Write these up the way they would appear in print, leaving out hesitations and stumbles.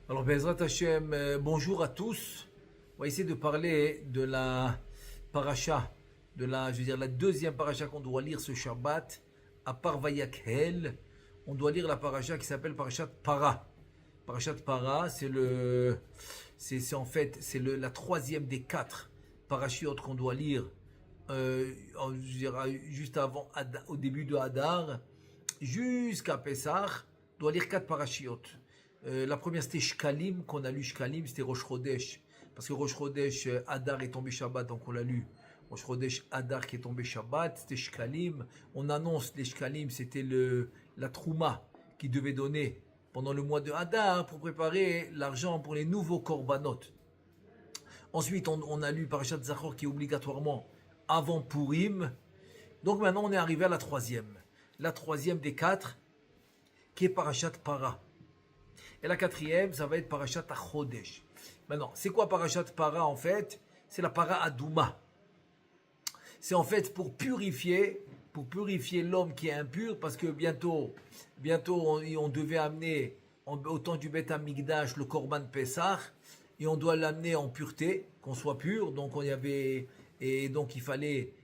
Alors, Bezrat Hashem, bonjour à tous. On va essayer de parler de la paracha, la deuxième paracha qu'on doit lire ce Shabbat, à part Vayakhel. On doit lire la paracha qui s'appelle Parashat Para. Parashat Para, c'est en fait, la troisième des quatre parachiotes qu'on doit lire, juste avant, au début de Hadar, jusqu'à Pessah. On doit lire quatre parachiotes. La première c'était Shkalim, qu'on a lu Shkalim, c'était Rosh Chodesh. Parce que Rosh Chodesh, Hadar est tombé Shabbat, donc on l'a lu. Rosh Chodesh, Hadar qui est tombé Shabbat, c'était Shkalim. On annonce les Shkalim, c'était la Trouma qui devait donner pendant le mois de Hadar pour préparer l'argent pour les nouveaux Korbanot. Ensuite, on a lu Parashat Zachor qui est obligatoirement avant Purim. Donc maintenant, on est arrivé à la troisième. La troisième des quatre, qui est Parashat Para. Et la quatrième, ça va être Parashat Chodesh. Maintenant, c'est quoi Parashat Para en fait? C'est la Para Adouma. C'est en fait pour purifier l'homme qui est impur, parce que bientôt on devait amener au temps du Beth Amikdash le Korban Pessah, et on doit l'amener en pureté, qu'on soit pur. Donc il fallait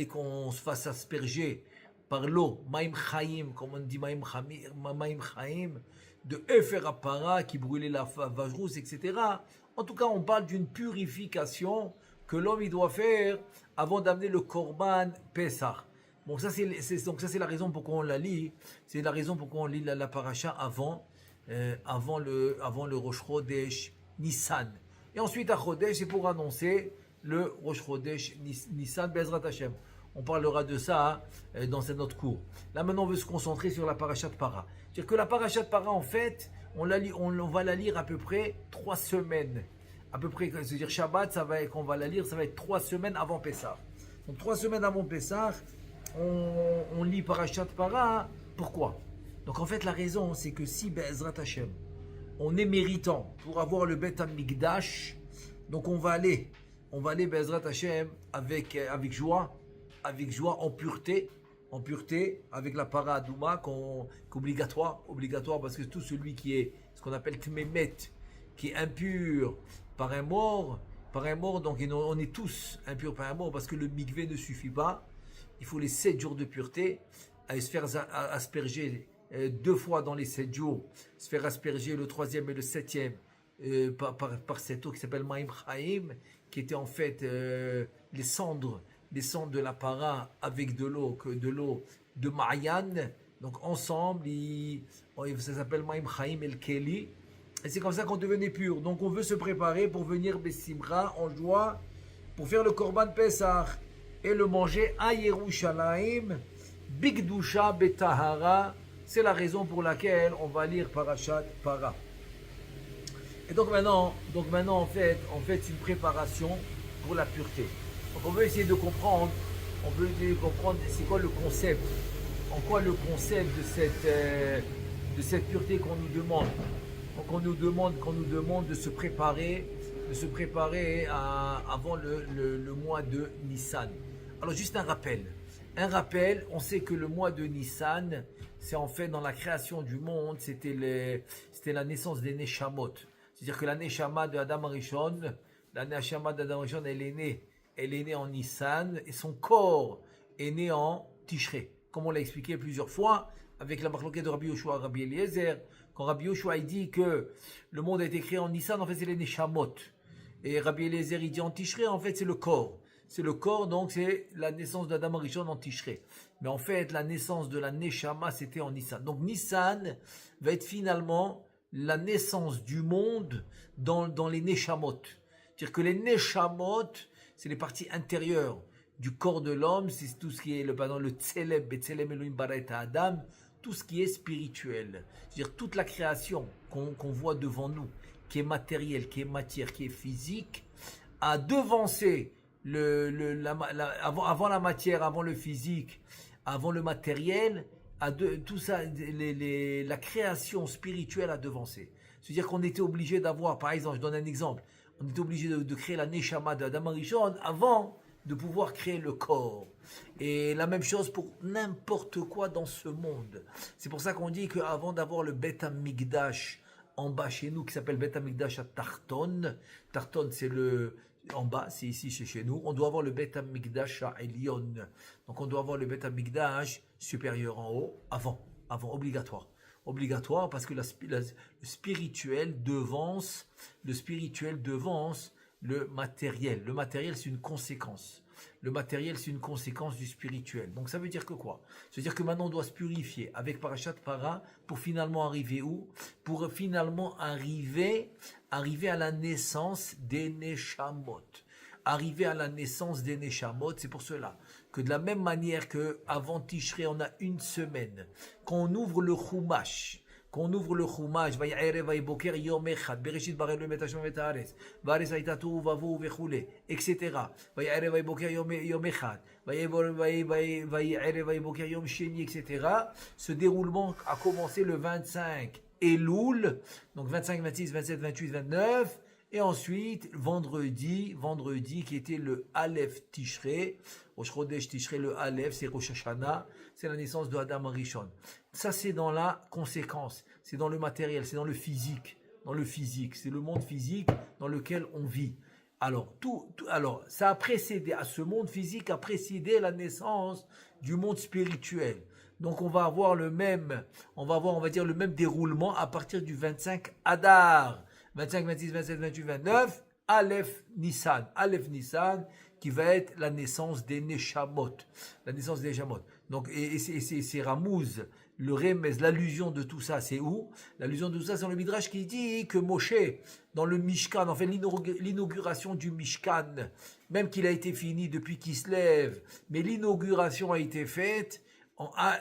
qu'on se fasse asperger par l'eau, Maim Chaim, comme on dit Maim Chaim, de Efer Apara qui brûlait la vache rousse, etc. En tout cas, on parle d'une purification que l'homme il doit faire avant d'amener le Korban Pesach. Bon, ça c'est la raison pourquoi on la lit. C'est la raison pourquoi on lit la paracha avant le Rosh Chodesh Nissan. Et ensuite à Chodesh, c'est pour annoncer le Rosh Chodesh Nissan Bezrat Hashem. On parlera de ça dans notre cours. Là maintenant, on veut se concentrer sur la parashat Para. C'est-à-dire que la parashat Para, en fait, on va la lire à peu près 3 semaines. À peu près, c'est-à-dire Shabbat, qu'on va la lire, ça va être 3 semaines avant Pessah. Donc 3 semaines avant Pessah, on lit parashat Para. Pourquoi? Donc en fait, la raison, c'est que si Be'ezrat Hashem, on est méritant pour avoir le Beth Amikdash, donc on va aller Be'ezrat Hashem avec joie, en pureté, avec la para adouma obligatoire, parce que tout celui qui est ce qu'on appelle tmemet, qui est impur par un mort, donc on est tous impurs par un mort, parce que le mikvé ne suffit pas. Il faut les 7 jours de pureté, à se faire asperger 2 fois dans les 7 jours, se faire asperger le 3e et le 7e par cette eau qui s'appelle Maim Chaim, qui était en fait les cendres de la para avec de l'eau de Ma'yan. Donc ensemble, ça s'appelle Maim Chaim El Keli. Et c'est comme ça qu'on devenait pur. Donc on veut se préparer pour venir Bessimra en joie, pour faire le Korban Pesach et le manger à Yerushalayim, Bigdusha Betahara. C'est la raison pour laquelle on va lire Parashat Para. Et donc maintenant en fait c'est une préparation pour la pureté. Donc on veut essayer de comprendre, c'est quoi le concept, en quoi le concept de cette pureté qu'on nous demande. Donc on nous demande de se préparer avant le mois de Nissan. Alors juste un rappel, on sait que le mois de Nissan, c'est en fait dans la création du monde, c'était la naissance des Neshamot. C'est-à-dire que la Neshama de Adam Rishon, elle est née en Nissan, et son corps est né en Tishré. Comme on l'a expliqué plusieurs fois, avec la marloquette de Rabbi Yoshua et Rabbi Eliezer, quand Rabbi Yoshua dit que le monde a été créé en Nissan, en fait c'est les Neshamot. Et Rabbi Eliezer il dit en Tishré, en fait c'est le corps. C'est le corps, donc c'est la naissance d'Adam Rishon en Tishré. Mais en fait, la naissance de la Neshama, c'était en Nissan. Donc Nissan va être finalement la naissance du monde dans les Neshamot. C'est-à-dire que les Neshamot, c'est les parties intérieures du corps de l'homme, c'est tout ce qui est le Tselem, Betselem Elohim bara et Adam, tout ce qui est spirituel. C'est-à-dire toute la création qu'on voit devant nous, qui est matérielle, qui est matière, qui est physique, a devancé avant la matière, avant le physique, avant le matériel, tout ça, la création spirituelle a devancé. C'est-à-dire qu'on était obligé d'avoir, par exemple, je donne un exemple, on était obligé de créer la Neshama d'Adam Rishon avant de pouvoir créer le corps. Et la même chose pour n'importe quoi dans ce monde. C'est pour ça qu'on dit qu'avant d'avoir le Beth Amikdash en bas chez nous qui s'appelle Bet Hamikdash à Tarton. Tarton, c'est le en bas, c'est ici chez nous. On doit avoir le Bet Hamikdash à Elion. Donc on doit avoir le Bet Hamikdash supérieur en haut, avant, obligatoire. Obligatoire parce que le spirituel devance le matériel. Le matériel, c'est une conséquence. Le matériel, c'est une conséquence du spirituel. Donc ça veut dire que quoi? Ça veut dire que maintenant on doit se purifier avec Parashat Para pour finalement arriver où? Pour finalement arriver à la naissance des Neshamot. Arriver à la naissance des Neshamot, c'est pour cela que de la même manière que avant Tishrei, on a une semaine, qu'on ouvre le Chumash, Vayerev Vayiboker Yom Echad, Bereshit Barei Elohim et Hashem et Haaretz, Va'aretz hayta tohu vavohu vechule, etc. Vayerev Vayiboker Yom Echad, Vayerev Vayiboker Yom Sheni, etc. Ce déroulement a commencé le 25 Elul, donc 25, 26, 27, 28, 29. Et ensuite, vendredi qui était le Aleph Tishrei, Rosh Chodesh Tishrei, le Aleph, c'est Rosh Hashanah, c'est la naissance de Adam Rishon. Ça, c'est dans la conséquence, c'est dans le matériel, c'est dans le physique, c'est le monde physique dans lequel on vit. Alors, ça a précédé, à ce monde physique a précédé la naissance du monde spirituel. Donc, on va avoir le même déroulement à partir du 25 Adar. 25, 26, 27, 28, 29, Aleph Nissan, qui va être la naissance des Neshamot. Donc, et c'est Ramouz, le Remez, l'allusion de tout ça, c'est où? L'allusion de tout ça, c'est dans le Midrash qui dit que Moshe, dans le Mishkan, en fait, l'inauguration du Mishkan, même qu'il a été fini depuis qu'il se lève, mais l'inauguration a été faite,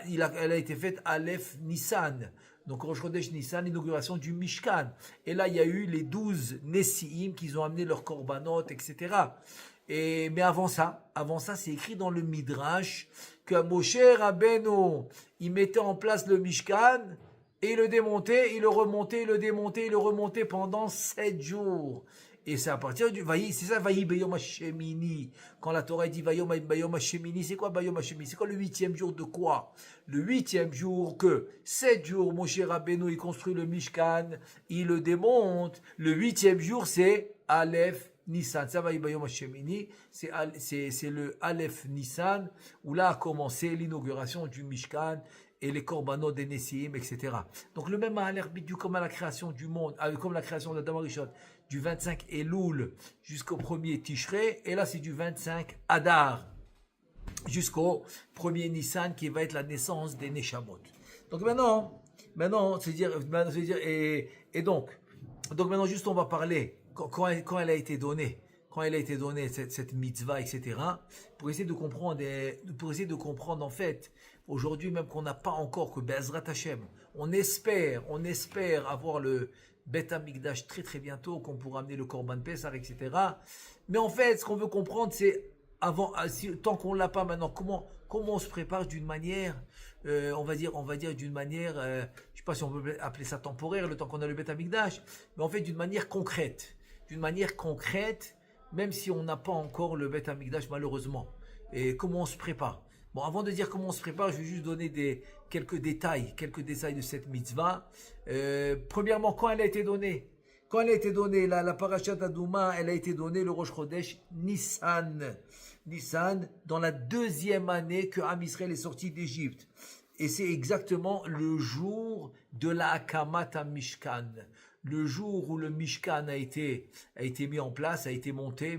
elle a été faite Aleph Nissan. Donc, Rosh Chodesh Nissan, l'inauguration du Mishkan. Et là, il y a eu les 12 Nessiim qui ont amené leurs korbanot, etc. Mais avant ça, c'est écrit dans le Midrash que Moshe Rabbeinu, il mettait en place le Mishkan et il le démontait, il le remontait, il le démontait, il le remontait pendant 7 jours. Et c'est à partir du c'est ça, Vayi Bayom Hashemini. Quand la Torah dit Bayom Hashemini, c'est quoi Bayom Hashemini? C'est quoi le 8e jour de quoi? Le 8e jour que 7 jours, Moshe Rabbeinu, il construit le Mishkan, il le démonte. Le 8e jour, c'est Aleph Nissan. Ça, Vayi Bayom Hashemini, c'est le Aleph Nissan, où là a commencé l'inauguration du Mishkan et les korbanot des Nessiim, etc. Donc le même a l'air bidu comme à la création du monde, comme la création d'Adam Rishon, du 25 Elul jusqu'au 1er Tishrei, et là c'est du 25 Adar jusqu'au 1er Nissan qui va être la naissance des Neshamot. Donc maintenant, donc maintenant juste on va parler quand elle a été donnée, cette mitzvah, etc., pour essayer de comprendre en fait, aujourd'hui même qu'on n'a pas encore, que Be'ezrat Hashem, on espère avoir le Bet Hamikdash très très bientôt, qu'on pourra amener le Korban Pesach, etc. Mais en fait, ce qu'on veut comprendre, c'est tant qu'on l'a pas maintenant, comment on se prépare d'une manière, on va dire d'une manière, je sais pas si on peut appeler ça temporaire, le temps qu'on a le Bet Hamikdash, mais en fait d'une manière concrète, même si on n'a pas encore le Bet Hamikdash malheureusement. Et comment on se prépare? Bon, avant de dire comment on se prépare, je vais juste donner quelques détails de cette mitzvah. Premièrement, quand elle a été donnée? La parashat Adouma, elle a été donnée le Rosh Chodesh Nissan, dans la 2e année que Am Israël est sorti d'Égypte. Et c'est exactement le jour de la Hakamat HaMishkan. Le jour où le Mishkan a été mis en place,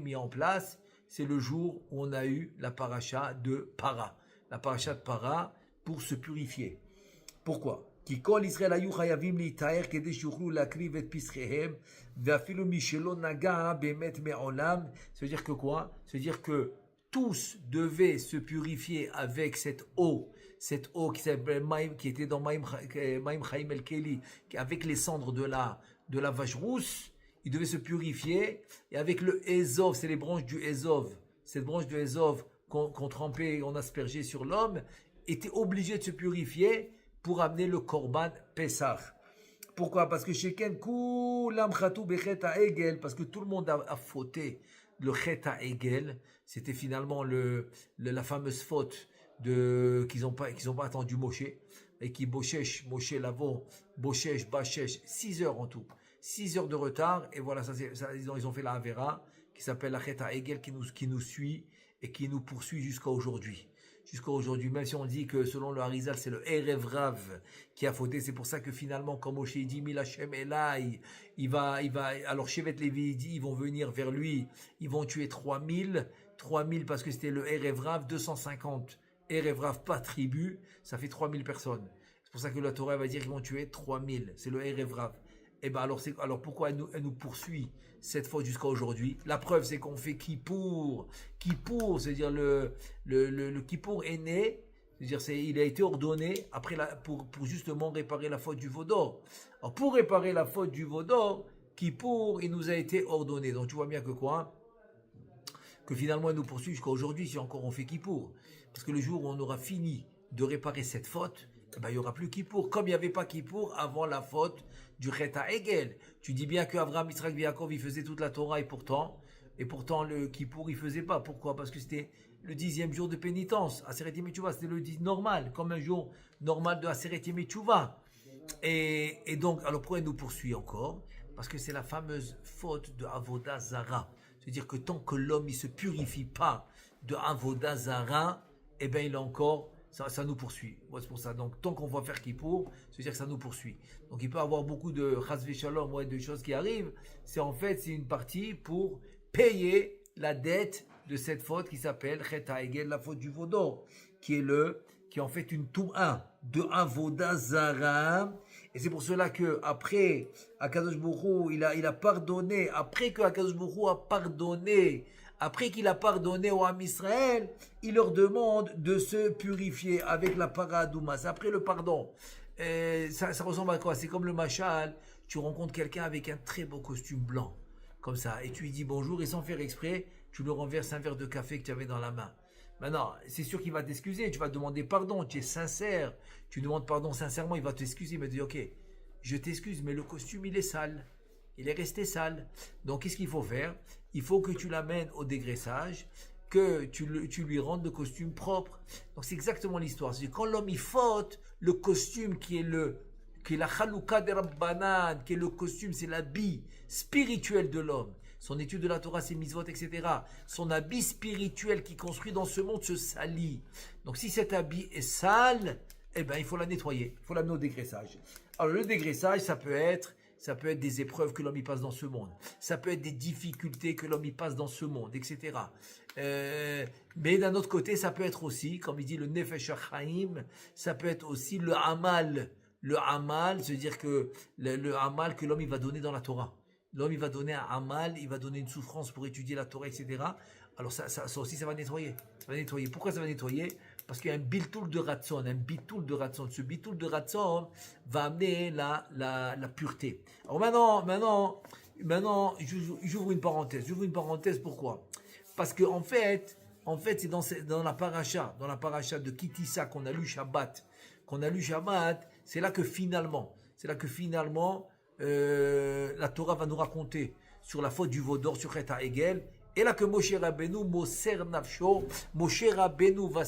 mis en place, c'est le jour où on a eu la parasha de Para. La parasha de Para pour se purifier. Pourquoi? כי כל ישראל היו חייבים להיטהר כדי שיוכלו להקריב את פסחיהם, ואפילו מי שלא נגע באמת מעולם. Ça veut dire que quoi? Ça veut dire que tous devaient se purifier avec cette eau qui s'appelle Maïm, qui était dans Maïm Chaim El Keli, avec les cendres de la vache rousse. Ils devaient se purifier, et avec le Ezov, c'est les branches du Ezov, cette branche du Ezov qu'on trempait, on aspergeait sur l'homme, était obligé de se purifier pour amener le Korban Pesach. Pourquoi? Parce que Sheken Kulam Chatou Bechet Ha'egel, parce que tout le monde a fauté le Chet Ha'egel, c'était finalement la fameuse faute qu'ils ont pas attendu Moshe. et qui Boshesh, Moshe Lavo, Boshesh, Bashesh, 6 heures en tout. 6 heures de retard, et voilà, ils ont fait la Avera, qui s'appelle la Cheta Egel, qui nous suit et qui nous poursuit jusqu'à aujourd'hui. Jusqu'à aujourd'hui, même si on dit que selon le Harizal, c'est le Erev Rav qui a fauté, c'est pour ça que finalement, quand Moshe dit Mil Hashem Elai, alors Shevet Levi dit, ils vont venir vers lui, ils vont tuer 3000 parce que c'était le Erev Rav, 250 Erev Rav par tribu, ça fait 3000 personnes. C'est pour ça que la Torah va dire qu'ils vont tuer 3000, c'est le Erev Rav. Et ben alors pourquoi elle nous poursuit cette fois jusqu'à aujourd'hui? La preuve, c'est qu'on fait Kippour. Kippour, c'est-à-dire le Kippour est né, c'est-à-dire il a été ordonné après pour justement réparer la faute du veau d'or. Alors pour réparer la faute du veau d'or, Kippour, il nous a été ordonné. Donc tu vois bien que quoi? Que finalement elle nous poursuit jusqu'à aujourd'hui si encore on fait Kippour. Parce que le jour où on aura fini de réparer cette faute, eh ben, il n'y aura plus Kippour. Comme il n'y avait pas Kippour avant la faute du Cheta Egel. Tu dis bien qu'Avraham, Yitzhak, Yaakov, ils faisaient toute la Torah et pourtant le Kippour, ils ne faisaient pas. Pourquoi? Parce que c'était le 10e jour de pénitence. Aseret Yemei Teshuvah, c'était le 10 normal, comme un jour normal de Aseret Yemei Teshuvah. Et donc, alors pourquoi elle nous poursuit encore? Parce que c'est la fameuse faute de Avodah Zara. C'est-à-dire que tant que l'homme ne se purifie pas de Avodah Zara, eh bien il a encore... Ça nous poursuit. Ouais, c'est pour ça. Donc, tant qu'on va faire Kippour, c'est-à-dire que ça nous poursuit. Donc, il peut y avoir beaucoup de chas v'shalom, de choses qui arrivent. C'est une partie pour payer la dette de cette faute qui s'appelle Cheta Egel, la faute du veau d'or, qui est en fait une Touma de Avodah Zara. Et c'est pour cela que après Akadosh Baruch Hu, il a pardonné, après que Akadosh Baruch Hu a pardonné, après qu'il a pardonné au Ham Israël, il leur demande de se purifier avec la paradouma. C'est après le pardon. Ça ressemble à quoi? C'est comme le machal, tu rencontres quelqu'un avec un très beau costume blanc, comme ça, et tu lui dis bonjour, et sans faire exprès, tu lui renverses un verre de café que tu avais dans la main. Maintenant, c'est sûr qu'il va t'excuser, tu vas demander pardon, tu es sincère, tu demandes pardon sincèrement, il va t'excuser, il va te dire ok, je t'excuse, mais le costume il est sale. Il est resté sale. Donc, qu'est-ce qu'il faut faire? Il faut que tu l'amènes au dégraissage, que tu lui rendes le costume propre. Donc, c'est exactement l'histoire. C'est quand l'homme il faute, le costume qui est la chalouka de Rabbanan, qui est le costume, c'est l'habit spirituel de l'homme. Son étude de la Torah, ses mitzvot, etc. Son habit spirituel qui construit dans ce monde se salit. Donc, si cet habit est sale, eh ben, il faut la nettoyer. Il faut l'amener au dégraissage. Alors, le dégraissage, ça peut être des épreuves que l'homme y passe dans ce monde. Ça peut être des difficultés que l'homme y passe dans ce monde, etc. Mais d'un autre côté, ça peut être aussi, comme il dit le Nefesh HaChaim, ça peut être aussi le Amal. Le Amal, c'est-à-dire que le Amal que l'homme il va donner dans la Torah. L'homme il va donner un Amal, il va donner une souffrance pour étudier la Torah, etc. Alors ça aussi, ça va nettoyer. Ça va nettoyer. Pourquoi ça va nettoyer? Parce qu'il y a un biltoul de ratson, Ce biltoul de ratson va amener la pureté. Alors maintenant, j'ouvre une parenthèse. Pourquoi? Parce que en fait, c'est dans la paracha de Kitissa qu'on a lu Shabbat, c'est là que finalement, la Torah va nous raconter sur la faute du veau d'or sur Cheta Egel. Et là que Moshe Rabbeinu, Moser Nafsho, Moshe Rabbeinu va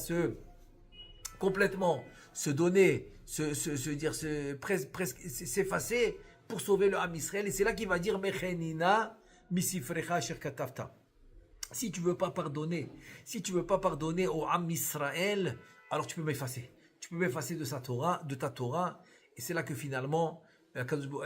complètement se donner, presque s'effacer pour sauver le Ham Israël. Et c'est là qu'il va dire Mechenina misifrecha asher katavta. Si tu veux pas pardonner au Ham Israël, alors tu peux m'effacer. Tu peux m'effacer de ta Torah. Et c'est là que finalement,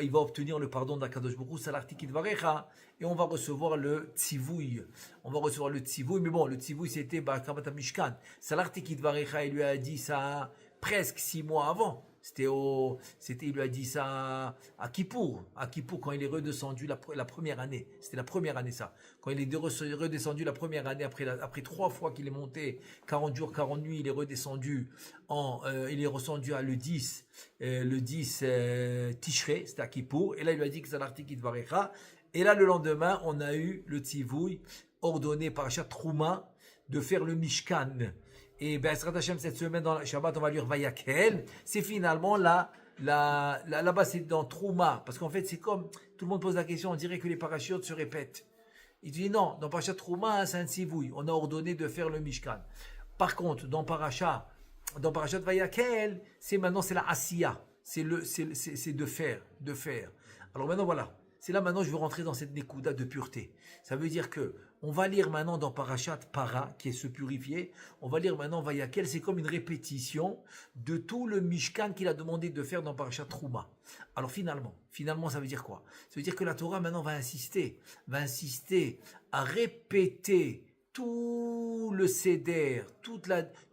il va obtenir le pardon d'Akadosh Baruch Hu, Salarti Kidvarecha, et on va recevoir le tzivouï. Mais bon, le tzivouï c'était Kamat Mishkan. Salarti Kidvarecha, il lui a dit ça presque 6 mois avant. Il lui a dit ça à Kippour, quand il est redescendu la première année. C'était la première année ça. Quand il est redescendu la première année, après 3 fois qu'il est monté, 40 jours, 40 nuits, il est redescendu à le 10 Tishrei, c'était à Kippour. Et là, il lui a dit que c'est l'article qui Varecha. Et là, le lendemain, on a eu le tzivouï ordonné par Achat Trouma de faire le Mishkan. Et Esrat Hashem, cette semaine dans le Shabbat, on va lire Vayakel. C'est finalement là-bas, c'est dans Trouma. Parce qu'en fait, c'est comme, tout le monde pose la question, on dirait que les parachutes se répètent. Il dit non, dans Parashat Trouma, c'est un tzivouï. On a ordonné de faire le Mishkan. Par contre, dans Parashat dans Parashat Vayakel, c'est maintenant, c'est la Asiya. C'est de faire, de faire. Alors maintenant, voilà. C'est là maintenant, je veux rentrer dans cette Nekuda de pureté. Ça veut dire que, on va lire maintenant dans Parashat Para, qui est se purifier. On va lire maintenant Vayakel, c'est comme une répétition de tout le Mishkan qu'il a demandé de faire dans Parashat Trouma. Alors finalement, ça veut dire quoi? Ça veut dire que la Torah maintenant va insister à répéter tout le Seder, tout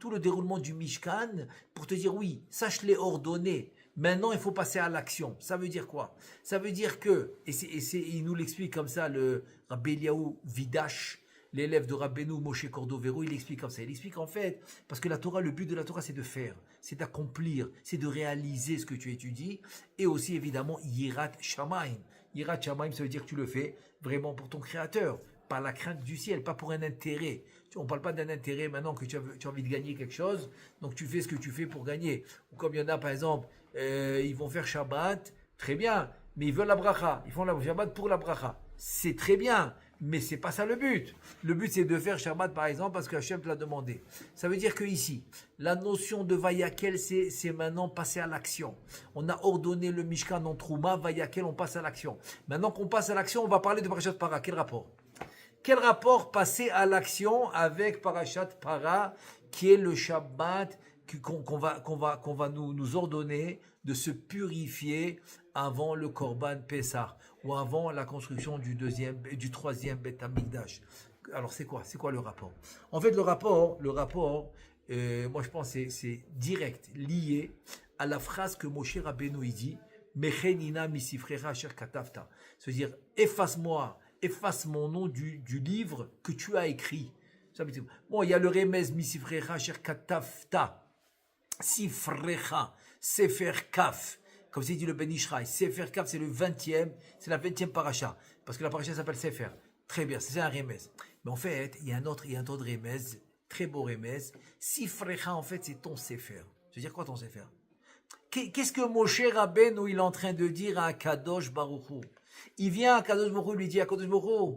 le déroulement du Mishkan, pour te dire oui, ça je l'ai ordonné. Maintenant, il faut passer à l'action. Ça veut dire quoi? Ça veut dire que, il nous l'explique comme ça, le Rabbi Eliaou Vidash, l'élève de Rabbeinu Moshe Cordovero, il explique comme ça. Il explique en fait, parce que la Torah, le but de la Torah, c'est de faire, c'est d'accomplir, c'est de réaliser ce que tu étudies, et aussi évidemment, Yirat Shamaim. Yirat Shamaim, ça veut dire que tu le fais vraiment pour ton Créateur, par la crainte du ciel, pas pour un intérêt. On ne parle pas d'un intérêt maintenant que tu as envie de gagner quelque chose, donc tu fais ce que tu fais pour gagner. Ou comme il y en a par exemple, ils vont faire Shabbat, très bien, mais ils veulent la bracha. Ils font la Shabbat pour la bracha. C'est très bien, mais c'est pas ça le but. Le but c'est de faire Shabbat par exemple parce que Hachem te l'a demandé. Ça veut dire que ici, la notion de Vayakel, c'est maintenant passer à l'action. On a ordonné le Mishkan en Trouma, Vayakel, on passe à l'action. Maintenant qu'on passe à l'action, on va parler de Parashat Para. Quel rapport? Quel rapport passer à l'action avec Parashat Para, qui est le Shabbat qu'on va nous ordonner de se purifier avant le Korban Pessah ou avant la construction du troisième Beth Amikdash. Alors c'est quoi le rapport? En fait le rapport, moi je pense c'est direct lié à la phrase que Moshe Rabbeinu dit, Mechenina misifrecha asher katavta, c'est-à-dire efface mon nom du livre que tu as écrit. Bon, il y a le remez misifrecha asher katavta. Sifrecha, Sefer Kaf, comme c'est dit le Ben Ishraï. Sefer Kaf, c'est c'est la 20e paracha, parce que la paracha s'appelle Sefer. Très bien, c'est un remez. Mais en fait, il y a un autre remez, très beau remez. Sifrecha, en fait, c'est ton Sefer. Ça veut dire quoi ton Sefer? Qu'est-ce que Moshe Rabbeinu il est en train de dire à Kadosh Baruch Hu? Il vient à Kadosh Baruch Hu, lui dit à Kadosh Baruch Hu,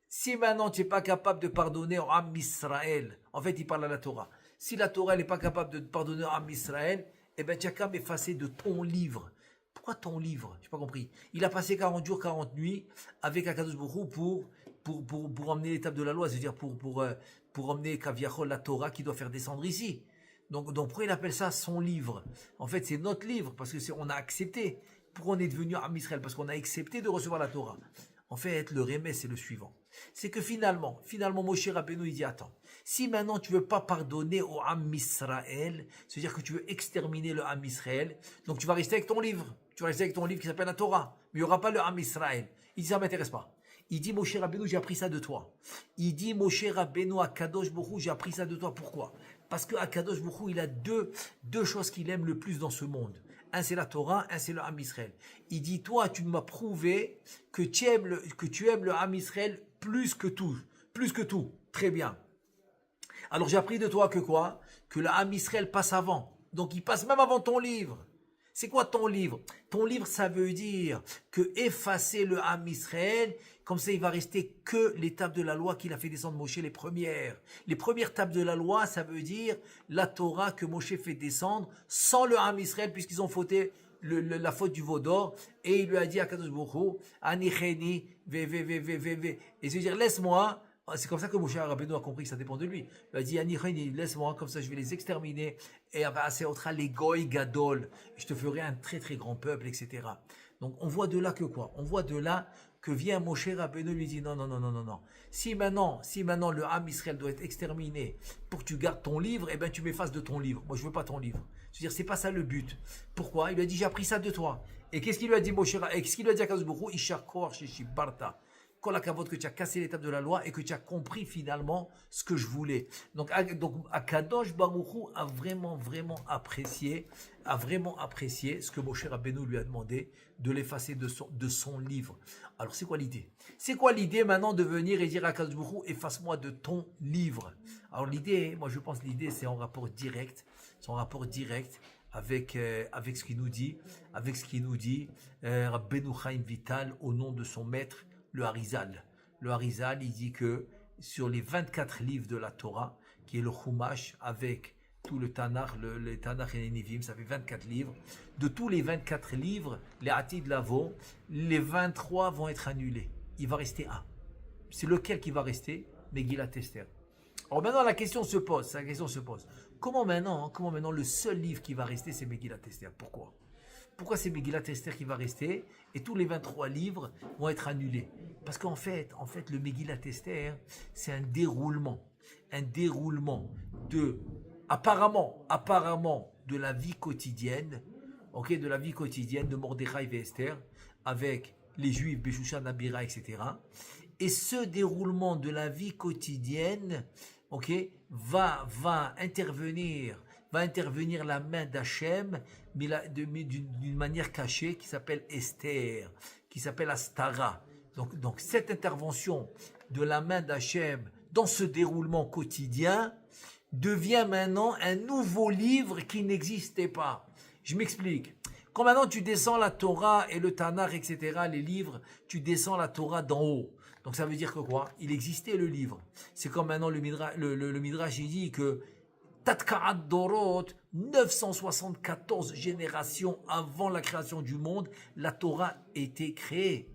si maintenant tu n'es pas capable de pardonner au Am Israël, en fait, il parle à la Torah. Si la Torah n'est pas capable de pardonner à Israël, eh bien, tu as qu'à m'effacer de ton livre. Pourquoi ton livre? Je n'ai pas compris. Il a passé 40 jours, 40 nuits avec Akadosh Baruch Hu pour emmener l'étape de la loi, c'est-à-dire pour emmener Kaviachol, la Torah, qui doit faire descendre ici. Donc pourquoi il appelle ça son livre? En fait, c'est notre livre, parce que on a accepté. Pourquoi on est devenu Am Israël? Parce qu'on a accepté de recevoir la Torah. En fait, le remède, c'est le suivant. C'est que finalement, Moshe Rabbeinu, il dit, attends, si maintenant tu veux pas pardonner au Am Israël, c'est-à-dire que tu veux exterminer le Am Israël, donc tu vas rester avec ton livre. Tu vas rester avec ton livre qui s'appelle la Torah. Mais il n'y aura pas le Am Israël. Il dit, ça ne m'intéresse pas. Il dit, Moshe Rabbeinu, j'ai appris ça de toi. Il dit, Moshe Rabbeinu, à Kadosh Baruch Hu, j'ai appris ça de toi. Pourquoi? Parce que Kadosh Baruch Hu, il a deux choses qu'il aime le plus dans ce monde. Un c'est la Torah, un c'est le Am Israël. Il dit, toi, tu m'as prouvé que tu aimes le Am Israël plus que tout. Plus que tout. Très bien. Alors j'ai appris de toi que quoi? Que le Am Israël passe avant. Donc il passe même avant ton livre. C'est quoi ton livre? Ton livre, ça veut dire que effacer le Am Israël, comme ça il va rester que les tables de la loi qu'il a fait descendre Moshe, les premières. Les premières tables de la loi, ça veut dire la Torah que Moshe fait descendre sans le Am Israël, puisqu'ils ont fauté la faute du veau d'or, et il lui a dit à Kadosh Baruch Hu, Anicheni, et se dire laisse-moi. C'est comme ça que Moshe Rabbeinu a compris que ça dépend de lui. Il a dit, Anicheni, laisse-moi, comme ça je vais les exterminer, et les goy gadol, je te ferai un très très grand peuple, etc. Donc on voit de là que quoi? On voit de là que vient Moshe Rabbeinu lui dit non. Si maintenant le Am Israël doit être exterminé pour que tu gardes ton livre, eh ben tu m'effaces de ton livre. Moi je veux pas ton livre. C'est-à-dire c'est pas ça le but. Pourquoi? Il lui a dit j'ai appris ça de toi. Et qu'est-ce qu'il lui a dit Moshe? Et qu'est-ce qu'il lui a dit à Kadosh Baruch Hu? Ishar koach sheshibarta. Que tu as cassé l'étape de la loi et que tu as compris finalement ce que je voulais. Donc Akadosh Baruch Hu a vraiment apprécié ce que Moshe Rabbeinu lui a demandé de l'effacer de son livre. Alors c'est quoi l'idée? C'est quoi l'idée maintenant de venir et dire à Akadosh Baruch Hu efface-moi de ton livre? Alors l'idée, moi je pense l'idée c'est en rapport direct, avec ce qu'il nous dit, Rabbeinu Chaim Vital au nom de son maître, le Harizal. Le Harizal, il dit que sur les 24 livres de la Torah, qui est le Chumash avec tout le Tanakh, les Tanakh et les Nivim, ça fait 24 livres. De tous les 24 livres, les Atid Lavo, les 23 vont être annulés. Il va rester un. C'est lequel qui va rester? Megillat Esther. Alors maintenant, la question se pose. Comment maintenant le seul livre qui va rester, c'est Megillat Esther? Pourquoi? Pourquoi c'est Megillat Esther qui va rester et tous les 23 livres vont être annulés? Parce qu'en fait, le Megillat Esther, c'est un déroulement de, apparemment, de la vie quotidienne, de la vie quotidienne de Mordechai et Esther, avec les Juifs, Béchoucha, Nabira, etc. Et ce déroulement de la vie quotidienne, va intervenir la main d'Hachem, mais d'une manière cachée, qui s'appelle Esther, qui s'appelle Astara. Donc cette intervention de la main d'Hachem dans ce déroulement quotidien devient maintenant un nouveau livre qui n'existait pas. Je m'explique. Quand maintenant tu descends la Torah et le Tanakh, etc., les livres, tu descends la Torah d'en haut. Donc ça veut dire que quoi? Il existait le livre. C'est comme maintenant le Midrash, il dit que Tatkaat Dorot, 974 générations avant la création du monde, la Torah était créée.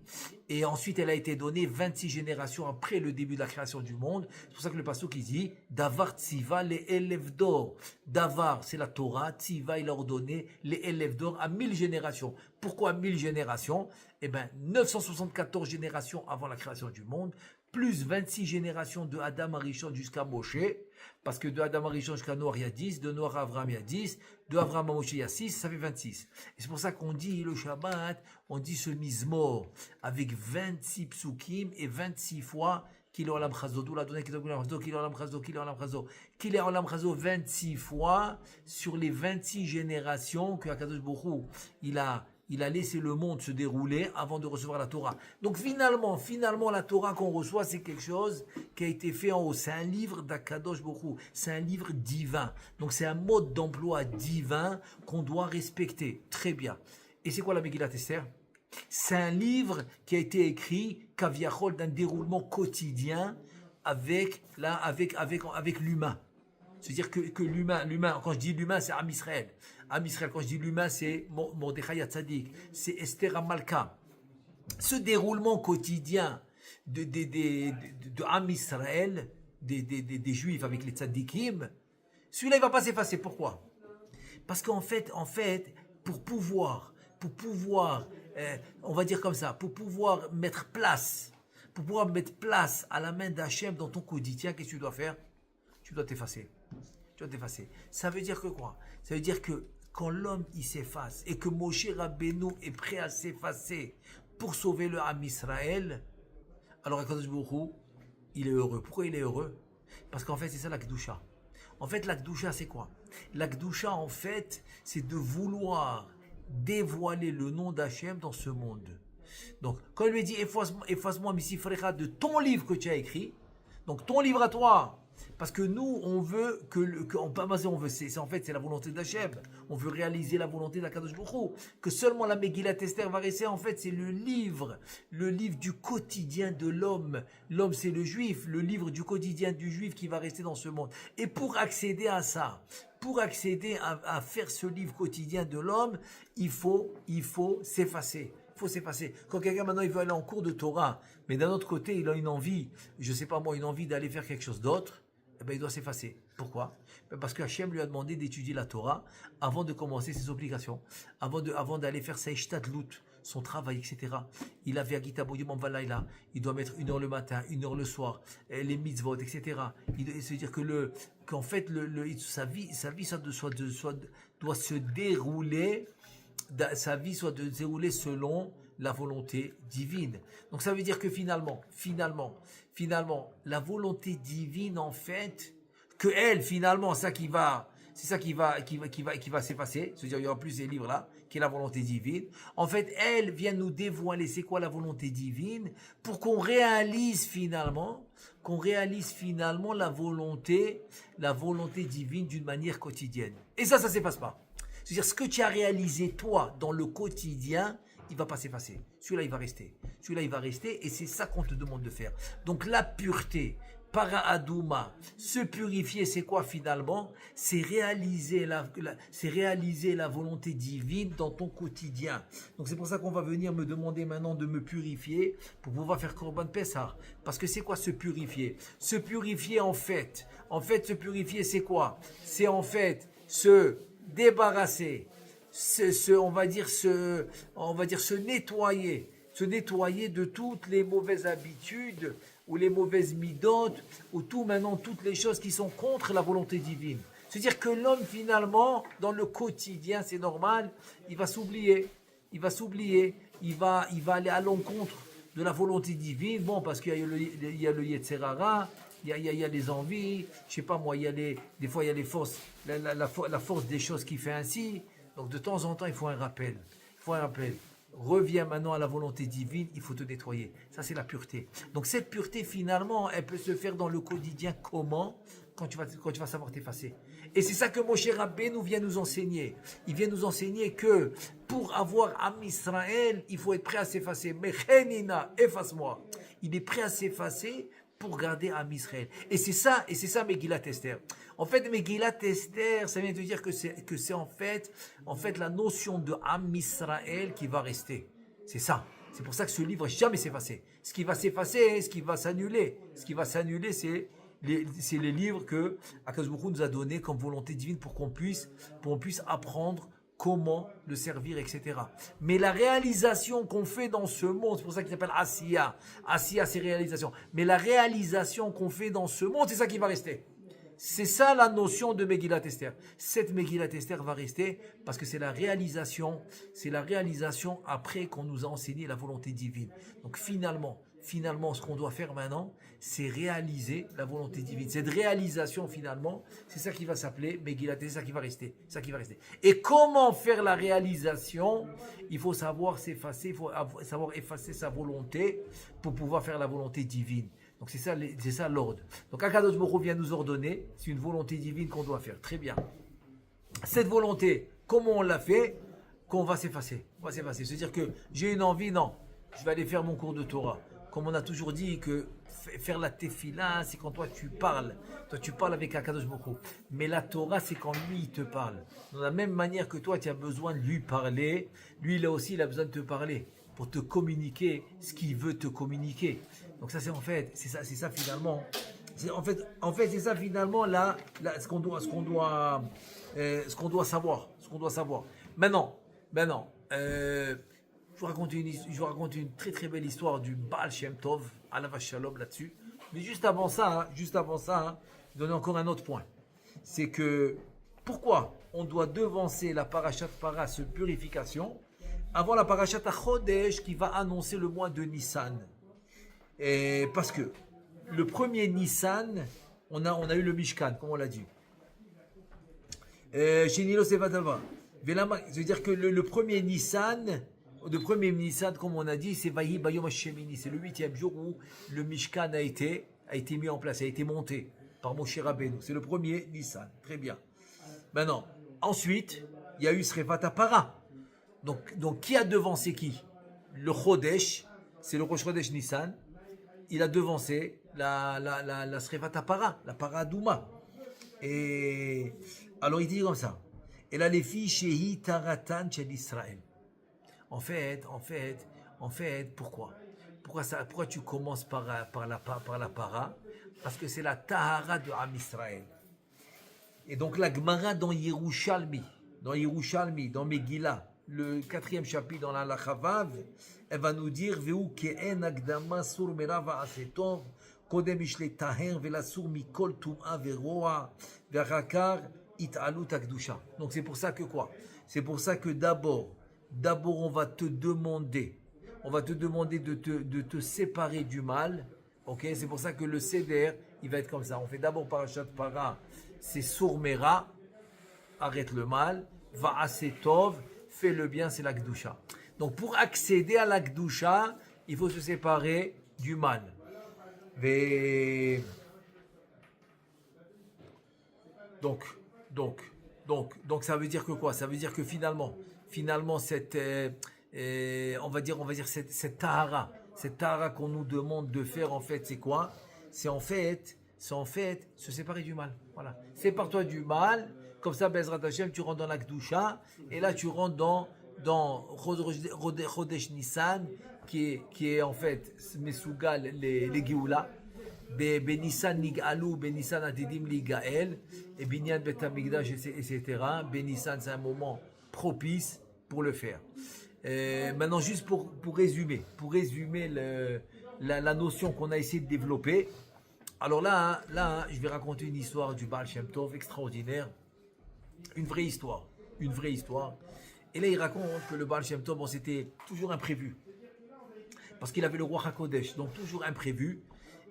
Et ensuite, elle a été donnée 26 générations après le début de la création du monde. C'est pour ça que le pasuk il dit Davar Tziva les Elev d'or. Davar, c'est la Torah. Tziva, il a ordonné les Elev d'or à 1000 générations. Pourquoi 1000 générations? 974 générations avant la création du monde, plus 26 générations de Adam Arishon jusqu'à Moshe. Parce que de Adam Arishon jusqu'à Noach, il y a 10, de Noach à Abraham, il y a 10, de Abraham à Moshe, il y a 6, ça fait 26. Et c'est pour ça qu'on dit le Shabbat, on dit ce Mizmor, avec 26 psukim et 26 fois qu'il est Olam Chazo, d'où la donnée qu'il est Olam Chazo, qu'il est Olam Chazo, qu'il est Olam Chazo, qu'il est Olam Chazo 26 fois sur les 26 générations que Akadosh Baruch Hu, il a laissé le monde se dérouler avant de recevoir la Torah. Donc finalement, la Torah qu'on reçoit, c'est quelque chose qui a été fait en haut. C'est un livre d'Akadosh Baruch Hu. C'est un livre divin. Donc c'est un mode d'emploi divin qu'on doit respecter. Très bien. Et c'est quoi la Megillat Esther? C'est un livre qui a été écrit, kaviachol, d'un déroulement quotidien avec l'humain. C'est-à-dire que l'humain, quand je dis l'humain, c'est Am Israël. Am Israël, quand je dis l'humain, c'est Mordechai Hatzadik, c'est Esther Amalka. Ce déroulement quotidien de Am Israël, des Juifs avec les Tzadikim, celui-là, il ne va pas s'effacer. Pourquoi? Parce qu'en fait, pour pouvoir, on va dire comme ça, pour pouvoir mettre place à la main d'Hachem dans ton quotidien, qu'est-ce que tu dois faire? Tu dois t'effacer. Ça veut dire que quoi? Ça veut dire que quand l'homme il s'efface et que Moshe Rabbeinu est prêt à s'effacer pour sauver le Ham Israël, alors Akadosh Baruch Hu, il est heureux. Pourquoi il est heureux? Parce qu'en fait c'est ça la Kedusha. En fait la Kedusha c'est quoi? La Kedusha en fait c'est de vouloir dévoiler le nom d'Hachem dans ce monde. Donc quand il lui dit efface-moi Misifrecha de ton livre que tu as écrit, donc ton livre à toi. Parce que nous, on veut c'est la volonté d'Hachem. On veut réaliser la volonté d'Akadosh Baruch Hu. Que seulement la Megillat Esther va rester, en fait, c'est le livre du quotidien de l'homme. L'homme, c'est le juif, le livre du quotidien du juif qui va rester dans ce monde. Et pour accéder à ça, pour accéder à faire ce livre quotidien de l'homme, il faut s'effacer. Quand quelqu'un maintenant il veut aller en cours de Torah, mais d'un autre côté il a une envie, une envie d'aller faire quelque chose d'autre, il doit s'effacer. Pourquoi? Parce que Hachem lui a demandé d'étudier la Torah avant de commencer ses obligations, avant d'aller faire sa ishtadlut, son travail, etc. Il avait Agita Boyimam Valaïla, il doit mettre 1 heure le matin, 1 heure le soir, les mitzvot, etc. C'est-à-dire qu'en fait sa vie doit se dérouler. Sa vie soit de dérouler selon la volonté divine. Donc ça veut dire que finalement, la volonté divine en fait, que elle finalement, c'est ça qui va s'effacer. C'est-à-dire il y aura plus ces livres là, qui est la volonté divine. En fait, elle vient nous dévoiler c'est quoi la volonté divine pour qu'on réalise finalement la volonté divine d'une manière quotidienne. Et ça s'efface pas. C'est-à-dire, ce que tu as réalisé, toi, dans le quotidien, il ne va pas s'effacer. Celui-là, il va rester. Et c'est ça qu'on te demande de faire. Donc, la pureté para aduma. Se purifier, c'est quoi finalement? C'est réaliser la volonté divine dans ton quotidien. Donc c'est pour ça qu'on va venir me demander maintenant de me purifier pour pouvoir faire Korban Pessah. Parce que c'est quoi se purifier? Se purifier en fait, se purifier c'est quoi? C'est en fait se débarrasser, on va dire se nettoyer de toutes les mauvaises habitudes ou les mauvaises midotes ou toutes les choses qui sont contre la volonté divine. C'est-à-dire que l'homme finalement dans le quotidien, c'est normal, il va s'oublier, il va aller à l'encontre de la volonté divine, bon parce qu'il y a le Yetzer Hara, il y a les envies, je sais pas moi, des fois il y a les forces, la force des choses qui fait ainsi. Donc de temps en temps, il faut un rappel. Reviens maintenant à la volonté divine, il faut te nettoyer. Ça, c'est la pureté. Donc cette pureté, finalement, elle peut se faire dans le quotidien. Comment? Quand tu vas savoir t'effacer. Et c'est ça que Moshe Rabbeinu vient nous enseigner. Il vient nous enseigner que pour avoir Am Israël, il faut être prêt à s'effacer. Mechenina, efface-moi. Il est prêt à s'effacer pour garder Am Israël. Et c'est ça Megillat Esther. En fait, Megillat Esther, ça vient de dire que c'est en fait la notion de Am Israël qui va rester. C'est ça. C'est pour ça que ce livre jamais s'effacer. Ce qui va s'effacer, ce qui va s'annuler, c'est les livres que Akadosh Baruch Hu nous a donnés comme volonté divine pour qu'on puisse apprendre comment le servir, etc. Mais la réalisation qu'on fait dans ce monde, c'est pour ça qu'il s'appelle Asiya. Asiya, c'est réalisation. Mais la réalisation qu'on fait dans ce monde, c'est ça qui va rester. C'est ça la notion de Megillat Esther. Cette Megillat Esther va rester parce que c'est la réalisation après qu'on nous a enseigné la volonté divine. Donc finalement, ce qu'on doit faire maintenant, c'est réaliser la volonté divine. Cette réalisation, finalement, c'est ça qui va s'appeler Megillat Esther, c'est ça qui va rester. Et comment faire la réalisation? Il faut savoir s'effacer, il faut savoir effacer sa volonté pour pouvoir faire la volonté divine. Donc c'est ça l'ordre. Donc Akadosh Baruch Hu vient nous ordonner, c'est une volonté divine qu'on doit faire. Très bien. Cette volonté, comment on l'a fait? Qu'on va s'effacer. C'est-à-dire que j'ai une envie, non, je vais aller faire mon cours de Torah. Comme on a toujours dit que faire la tefila, c'est quand toi tu parles avec Akadosh Baruch Hu. Mais la Torah, c'est quand lui il te parle. De la même manière que toi tu as besoin de lui parler, lui là aussi il a besoin de te parler pour te communiquer ce qu'il veut te communiquer. Donc ça c'est ça finalement. C'est ça finalement là ce qu'on doit savoir. Maintenant, je vous raconte une très très belle histoire du Baal Shem Tov, Alav Shalom là-dessus. Mais juste avant ça, je vais donner encore un autre point. C'est que pourquoi on doit devancer la parashat Paras purification avant la parashat Chodesh qui va annoncer le mois de Nissan. Et parce que le premier Nissan, on a eu le Mishkan, comme on l'a dit. Shenilo Sevadava. C'est-à-dire que le premier Nissan, comme on a dit, c'est Vayi Bayom Hashemini. C'est le 8e jour où le Mishkan a été mis en place, a été monté par Moshe Rabbeinu. C'est le premier Nissan. Très bien. Maintenant, ensuite, il y a eu Srevat Para. Donc, qui a devancé qui? Le Chodesh, c'est le Rosh Chodesh Nissan. Il a devancé la Srevat Para, la Para Douma. Et alors, il dit comme ça. Et là, les filles, Shehi Taratan Shel Israël. En fait, pourquoi tu commences par la Para? Parce que c'est la Tahara de Am Israël. Et donc, la Gemara dans Yerushalmi, dans Megillah, le 4e chapitre dans la Chavav, elle va nous dire Veu ke'en akdama sur merava asetov kodem ishle taher velasur mikol tum'a veroa verakar italut akdusha. Donc c'est pour ça que quoi? C'est pour ça que d'abord on va te demander de te séparer du mal. Ok, c'est pour ça que le seder il va être comme ça. On fait d'abord parashat para, c'est surmera, arrête le mal, va asetov, fais le bien, c'est la Gdusha. Donc pour accéder à la Gdusha, il faut se séparer du mal. Donc ça veut dire que quoi? Ça veut dire que finalement cette on va dire cette tahara qu'on nous demande de faire en fait, c'est quoi? C'est en fait c'est en fait se séparer du mal. Voilà. Sépare-toi du mal, comme ça, Bezrat Hashem, tu rentres dans la Kedusha, et là tu rentres dans Chodesh Nissan, qui est en fait Mesougal les Géoula. Benissan Nigalou, Benissan Atidim Ligael, et Binyan Betamigdash, etc. Benissan, c'est un moment propice pour le faire. Maintenant, juste pour résumer la notion qu'on a essayé de développer. Alors là, je vais raconter une histoire du Baal Shem Tov extraordinaire, une vraie histoire. Et là, il raconte que le Baal Shem Tov, bon, c'était toujours imprévu, parce qu'il avait le roi HaKodesh, donc toujours imprévu.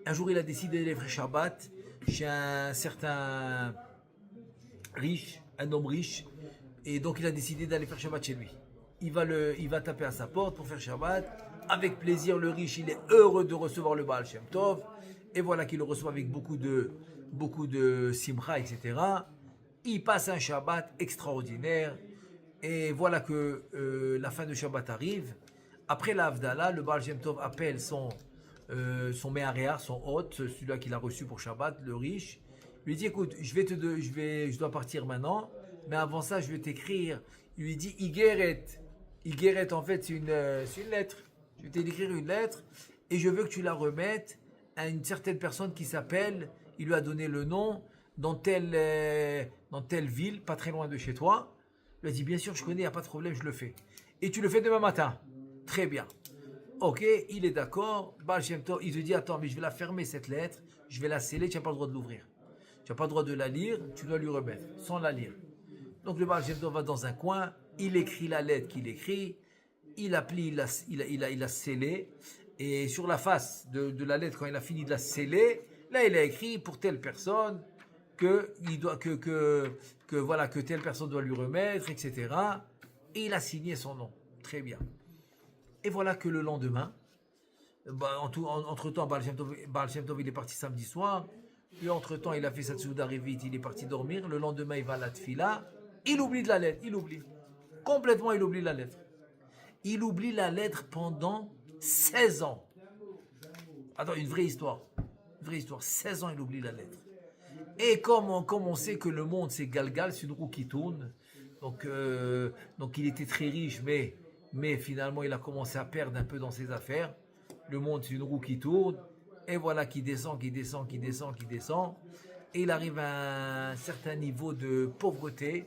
Un jour, il a décidé d'aller faire Shabbat chez un certain riche, un homme riche, et donc il a décidé d'aller faire Shabbat chez lui. Il va taper à sa porte pour faire Shabbat. Avec plaisir, le riche, il est heureux de recevoir le Baal Shem Tov, et voilà qu'il le reçoit avec beaucoup de simcha, etc. Il passe un Shabbat extraordinaire, et voilà que la fin de Shabbat arrive. Après la Havdalah, le Baal Shem Tov appelle son Méharéar, son hôte, celui-là qu'il a reçu pour Shabbat, le riche, lui dit écoute, je dois partir maintenant, mais avant ça, je vais t'écrire. Il lui dit Igeret. Igeret, en fait, c'est une lettre. Je vais t'écrire une lettre et je veux que tu la remettes à une certaine personne qui s'appelle, il lui a donné le nom, dans telle ville, pas très loin de chez toi. Il a dit bien sûr, je connais, il n'y a pas de problème, je le fais. Et tu le fais demain matin. Très bien. Ok, il est d'accord. Baal Shem Tov, il te dit attends, mais je vais la fermer cette lettre, je vais la sceller, tu n'as pas le droit de l'ouvrir. Tu n'as pas le droit de la lire, tu dois lui remettre, sans la lire. Donc le Baal Shem Tov va dans un coin, il écrit la lettre qu'il écrit, il la plie, il la scellée, et sur la face de la lettre, quand il a fini de la sceller, là il a écrit pour telle personne que telle personne doit lui remettre, etc. Et il a signé son nom. Très bien. Et voilà que le lendemain, entre-temps, Baal Shem Tov, il est parti samedi soir. Puis entre-temps, il a fait sa tsouda revit, il est parti dormir. Le lendemain, il va à la tfila. Il oublie de la lettre, il oublie. Complètement, il oublie la lettre. Il oublie la lettre pendant 16 ans. Attends, une vraie histoire. 16 ans, il oublie la lettre. Et comme on sait que le monde, c'est Galgal, c'est une roue qui tourne. Donc il était très riche, mais finalement, il a commencé à perdre un peu dans ses affaires. Le monde, c'est une roue qui tourne. Et voilà, qui descend. Et il arrive à un certain niveau de pauvreté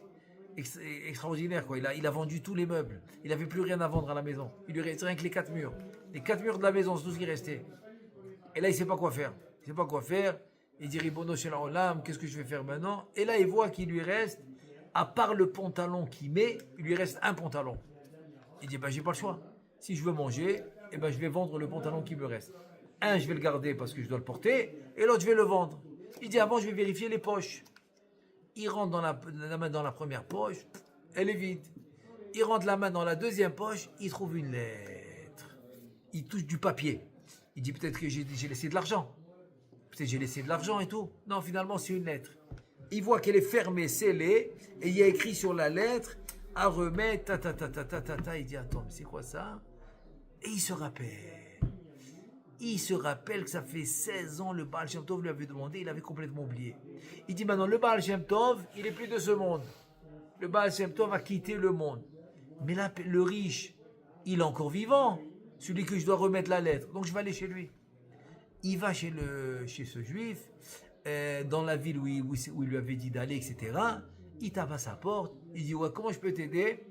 extraordinaire, quoi. Il a vendu tous les meubles. Il n'avait plus rien à vendre à la maison. Il lui restait rien que les 4 murs. Les 4 murs de la maison, c'est tout ce qui restait. Et là, il ne sait pas quoi faire. Il dit, Ribono Shel Olam, qu'est-ce que je vais faire maintenant? Et là, il voit qu'il lui reste, à part le pantalon qu'il met, il lui reste un pantalon. Il dit, j'ai pas le choix. Si je veux manger, je vais vendre le pantalon qui me reste. Un, je vais le garder parce que je dois le porter, et l'autre, je vais le vendre. Il dit, avant, je vais vérifier les poches. Il rentre la main dans la première poche, elle est vide. Il rentre la main dans la deuxième poche, il trouve une lettre. Il touche du papier. Il dit, peut-être que j'ai laissé de l'argent. Peut-être que j'ai laissé de l'argent et tout. Non, finalement, c'est une lettre. Il voit qu'elle est fermée, scellée, et il y a écrit sur la lettre, à remettre, Il dit, attends, mais c'est quoi ça? Et il se rappelle que ça fait 16 ans, le Baal Shem Tov lui avait demandé, il avait complètement oublié. Il dit maintenant, le Baal Shem Tov, il est plus de ce monde. Le Baal Shem Tov a quitté le monde. Mais là, le riche, il est encore vivant, celui que je dois remettre la lettre. Donc je vais aller chez lui. Il va chez ce juif, dans la ville où il lui avait dit d'aller, etc. Il tape à sa porte, il dit, ouais, comment je peux t'aider?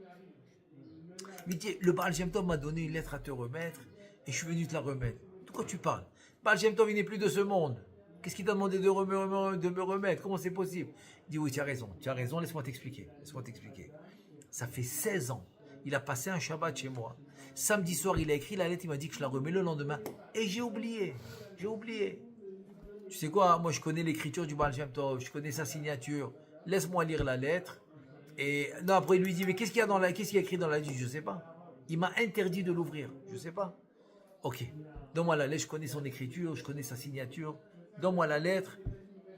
Il dit, le Baal Shem Tov m'a donné une lettre à te remettre, et je suis venu te la remettre. De quoi tu parles? Baal Shem Tov, il n'est plus de ce monde. Qu'est-ce qu'il t'a demandé de me remettre? Comment c'est possible? Il dit, oui, tu as raison, laisse-moi t'expliquer. Ça fait 16 ans, il a passé un Shabbat chez moi. Samedi soir, il a écrit la lettre, il m'a dit que je la remets le lendemain. Et j'ai oublié. Tu sais quoi, moi je connais l'écriture du Baal Shem Tov, je connais sa signature. Laisse-moi lire la lettre. Et non, après il lui dit, mais qu'est-ce qu'il y a écrit dans la lettre? Je ne sais pas. Il m'a interdit de l'ouvrir. Je ne sais pas. Ok, donne-moi la lettre, je connais son écriture, je connais sa signature. Donne-moi la lettre.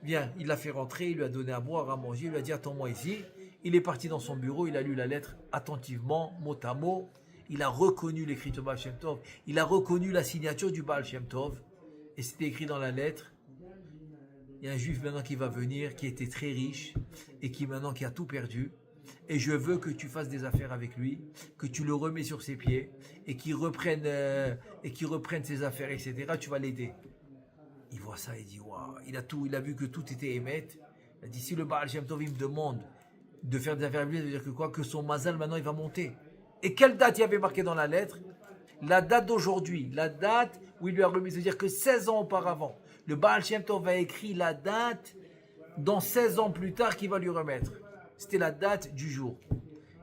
Viens, il l'a fait rentrer, il lui a donné à boire, à manger, il lui a dit, attends-moi ici. Il est parti dans son bureau, il a lu la lettre attentivement, mot à mot. Il a reconnu l'écriture du Baal Shem Tov. Il a reconnu la signature du Baal Shem Tov. Et c'était écrit dans la lettre, il y a un juif maintenant qui va venir, qui était très riche et qui a tout perdu. Et je veux que tu fasses des affaires avec lui, que tu le remets sur ses pieds et qu'il reprenne ses affaires, etc. Tu vas l'aider. Il voit ça, il dit waouh, il a vu que tout était émettre. Il a dit si le Baal Shem Tov il me demande de faire des affaires avec lui, ça veut dire que quoi? Que son mazal maintenant il va monter. Et quelle date il y avait marqué dans la lettre? La date d'aujourd'hui, la date où il lui a remis, c'est-à-dire que 16 ans auparavant, le Baal Shem Tov a écrit la date dans 16 ans plus tard qu'il va lui remettre. C'était la date du jour.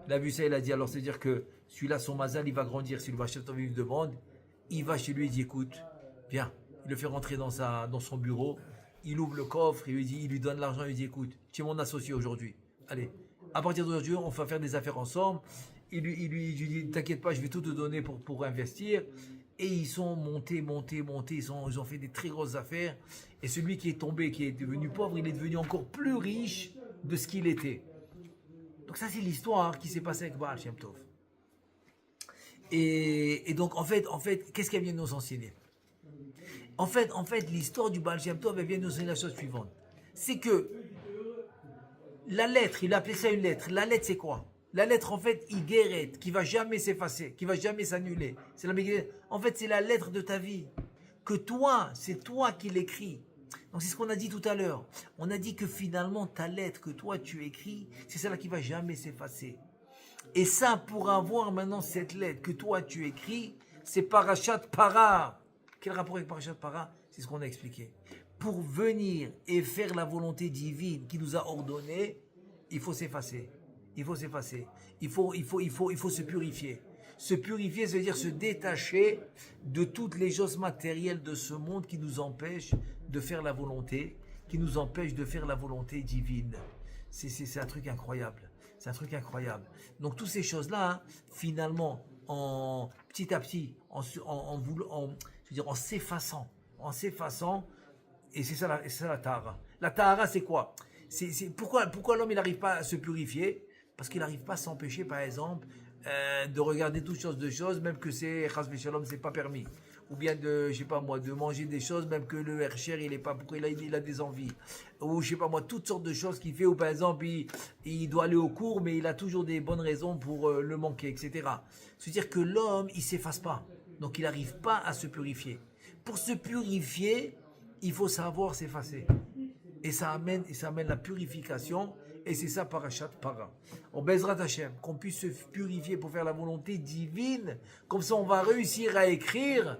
Il a vu ça, il a dit alors c'est-à-dire que celui-là, son mazal, il va grandir. Si le Baal Shem Tov lui demande, il va chez lui, il dit écoute, viens. Il le fait rentrer dans son bureau, il ouvre le coffre, il lui donne l'argent, il lui dit écoute, tu es mon associé aujourd'hui. Allez, à partir d'aujourd'hui, on va faire des affaires ensemble. Il lui dit t'inquiète pas, je vais tout te donner pour investir. Et ils sont montés, ils ont fait des très grosses affaires. Et celui qui est tombé, qui est devenu pauvre, il est devenu encore plus riche de ce qu'il était. Donc ça, c'est l'histoire qui s'est passée avec Baal Shem Tov. Et donc, en fait, qu'est-ce qu'elle vient de nous enseigner? En fait, l'histoire du Baal Shem Tov, elle vient nous enseigner la chose suivante. C'est que la lettre, il a appelé ça une lettre. La lettre, c'est quoi? La lettre, en fait, Igeret, qui va jamais s'effacer, qui va jamais s'annuler. En fait, c'est la lettre de ta vie. Que toi, c'est toi qui l'écris. Donc, c'est ce qu'on a dit tout à l'heure. On a dit que finalement, ta lettre que toi, tu écris, c'est celle-là qui va jamais s'effacer. Et ça, pour avoir maintenant cette lettre que toi, tu écris, c'est Parashat Para. Quel rapport avec Parashat Para? C'est ce qu'on a expliqué. Pour venir et faire la volonté divine qui nous a ordonné, il faut s'effacer. Il faut s'effacer. Il faut se purifier. Se purifier, ça veut dire se détacher de toutes les choses matérielles de ce monde qui nous empêchent de faire la volonté, qui nous empêchent de faire la volonté divine. C'est un truc incroyable. C'est un truc incroyable. Donc, toutes ces choses-là, finalement, petit à petit, en s'effaçant, et c'est ça la tahara. La tahara, c'est quoi? Pourquoi l'homme il n'arrive pas à se purifier? Parce qu'il n'arrive pas à s'empêcher, par exemple, de regarder toutes sortes de choses, même que c'est chas v'shalom, c'est pas permis. Ou bien de manger des choses, même que le hercher, il est pas, pourquoi il a des envies. Ou toutes sortes de choses qu'il fait, ou par exemple, il doit aller au cours, mais il a toujours des bonnes raisons pour le manquer, etc. C'est-à-dire que l'homme, il s'efface pas. Donc, il n'arrive pas à se purifier. Pour se purifier, il faut savoir s'effacer. Et ça amène la purification. Et c'est ça, Parashat Para. On Bezrat Hashem, qu'on puisse se purifier pour faire la volonté divine. Comme ça, on va réussir à écrire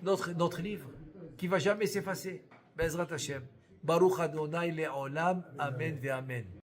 notre livre, qui ne va jamais s'effacer. Bezrat Hashem. Baruch Adonai Le'olam. Amen ve Amen.